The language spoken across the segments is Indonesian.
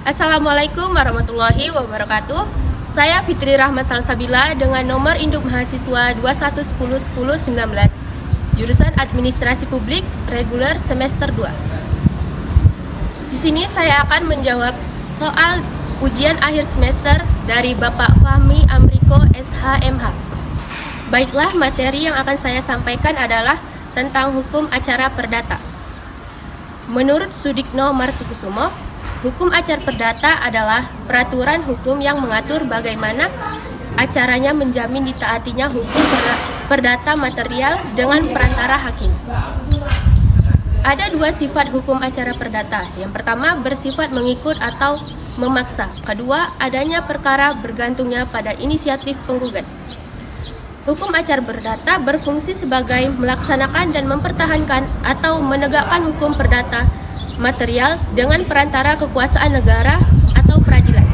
Assalamualaikum warahmatullahi wabarakatuh. Saya Fitri Rahmat Salsabila dengan nomor induk mahasiswa 21101019, jurusan Administrasi Publik Reguler semester 2. Di sini saya akan menjawab soal ujian akhir semester dari Bapak Fahmi Amriko SHMH. Baiklah, materi yang akan saya sampaikan adalah tentang hukum acara perdata. Menurut Sudikno Martukusumo, hukum acara perdata adalah peraturan hukum yang mengatur bagaimana acaranya menjamin ditaatinya hukum perdata material dengan perantara hakim. Ada dua sifat hukum acara perdata. Yang pertama, bersifat mengikut atau memaksa. Kedua, adanya perkara bergantungnya pada inisiatif penggugat. Hukum acara perdata berfungsi sebagai melaksanakan dan mempertahankan atau menegakkan hukum perdata material dengan perantara kekuasaan negara atau peradilan.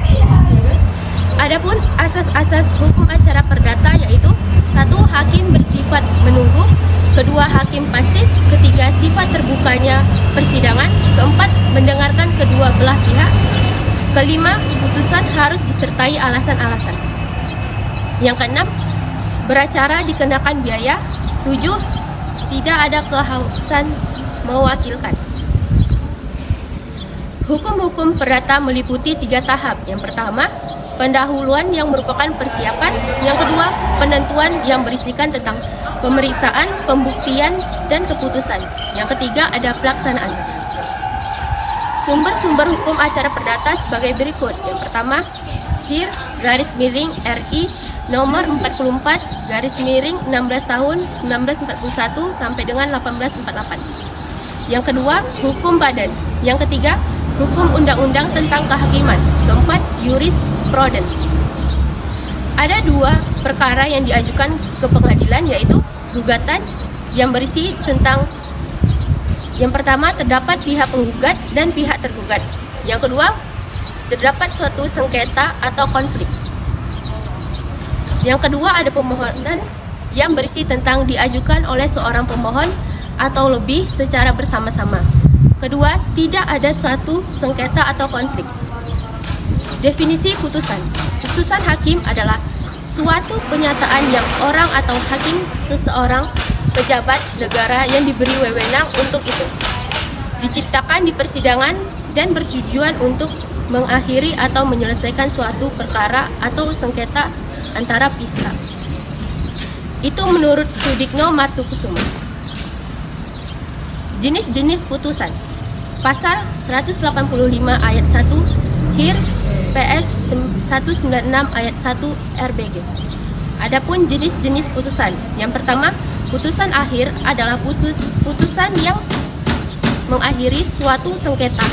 Adapun asas-asas hukum acara perdata yaitu: 1. Hakim bersifat menunggu. 2. Hakim pasif. 3. Sifat terbukanya persidangan. 4. Mendengarkan kedua belah pihak. 5. Putusan harus disertai alasan-alasan. Yang keenam, beracara dikenakan biaya. 7. Tidak ada keharusan mewakilkan. Hukum-hukum perdata meliputi 3 tahap. Yang pertama, pendahuluan yang merupakan persiapan. Yang kedua, penentuan yang berisikan tentang pemeriksaan, pembuktian, dan keputusan. Yang ketiga, ada pelaksanaan. Sumber-sumber hukum acara perdata sebagai berikut. Yang pertama, HIR-RI nomor 44 16 tahun 1941 sampai dengan 1848. Yang kedua, hukum badan. Yang ketiga, hukum undang-undang tentang kehakiman. Keempat, jurispruden. Ada 2 perkara yang diajukan ke pengadilan, yaitu gugatan yang berisi tentang, yang pertama, terdapat pihak penggugat dan pihak tergugat. Yang kedua, terdapat suatu sengketa atau konflik. Yang kedua, ada permohonan yang berisi tentang diajukan oleh seorang pemohon atau lebih secara bersama-sama. Kedua, tidak ada suatu sengketa atau konflik. Definisi putusan. Putusan hakim adalah suatu penyataan yang orang atau hakim seseorang pejabat negara yang diberi wewenang untuk itu, diciptakan di persidangan dan bertujuan untuk mengakhiri atau menyelesaikan suatu perkara atau sengketa antara pihak. Itu menurut Sudikno Martukusumo. Jenis-jenis putusan. Pasal 185 ayat 1 HIR PS 196 ayat 1 RBG. Adapun jenis-jenis putusan. Yang pertama, putusan akhir adalah putusan yang mengakhiri suatu sengketa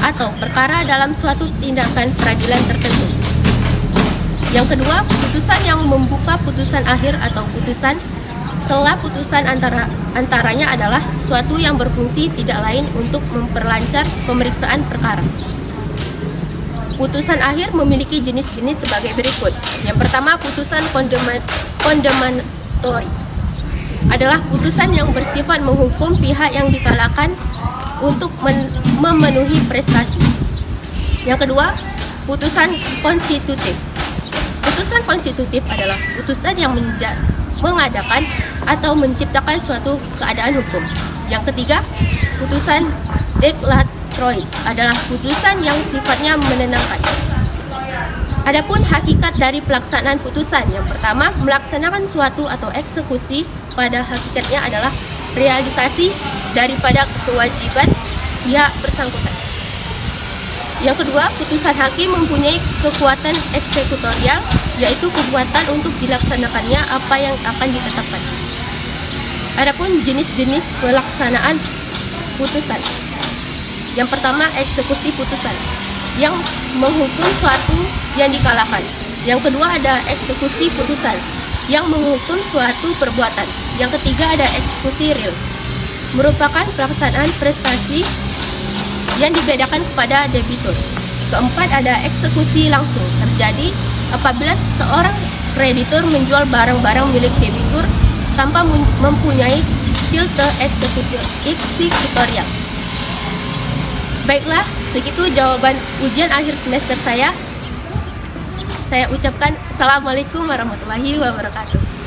atau perkara dalam suatu tindakan peradilan tertentu. Yang kedua, putusan yang membuka putusan akhir atau putusan setelah putusan antaranya adalah suatu yang berfungsi tidak lain untuk memperlancar pemeriksaan perkara. Putusan akhir memiliki jenis-jenis sebagai berikut. Yang pertama, putusan kondematori adalah putusan yang bersifat menghukum pihak yang dikalahkan untuk memenuhi prestasi. Yang kedua, putusan konstitutif. Putusan konstitutif adalah putusan yang mengadakan atau menciptakan suatu keadaan hukum. Yang ketiga, putusan deklaratori adalah putusan yang sifatnya menenangkan. Adapun hakikat dari pelaksanaan putusan. Yang pertama, melaksanakan suatu atau eksekusi pada hakikatnya adalah realisasi daripada kewajiban pihak bersangkutan. Yang kedua, putusan hakim mempunyai kekuatan eksekutorial, yaitu kekuatan untuk dilaksanakannya apa yang akan ditetapkan. Adapun jenis-jenis pelaksanaan putusan. Yang pertama, eksekusi putusan yang menghukum suatu yang dikalahkan. Yang kedua, ada eksekusi putusan yang menghukum suatu perbuatan. Yang ketiga, ada eksekusi real, merupakan pelaksanaan prestasi yang dibedakan kepada debitur. Keempat, ada eksekusi langsung, terjadi apabila seorang kreditur menjual barang-barang milik debitur tanpa mempunyai tilde eksekutorial. Baiklah, segitu jawaban ujian akhir semester saya. Saya ucapkan Assalamualaikum warahmatullahi wabarakatuh.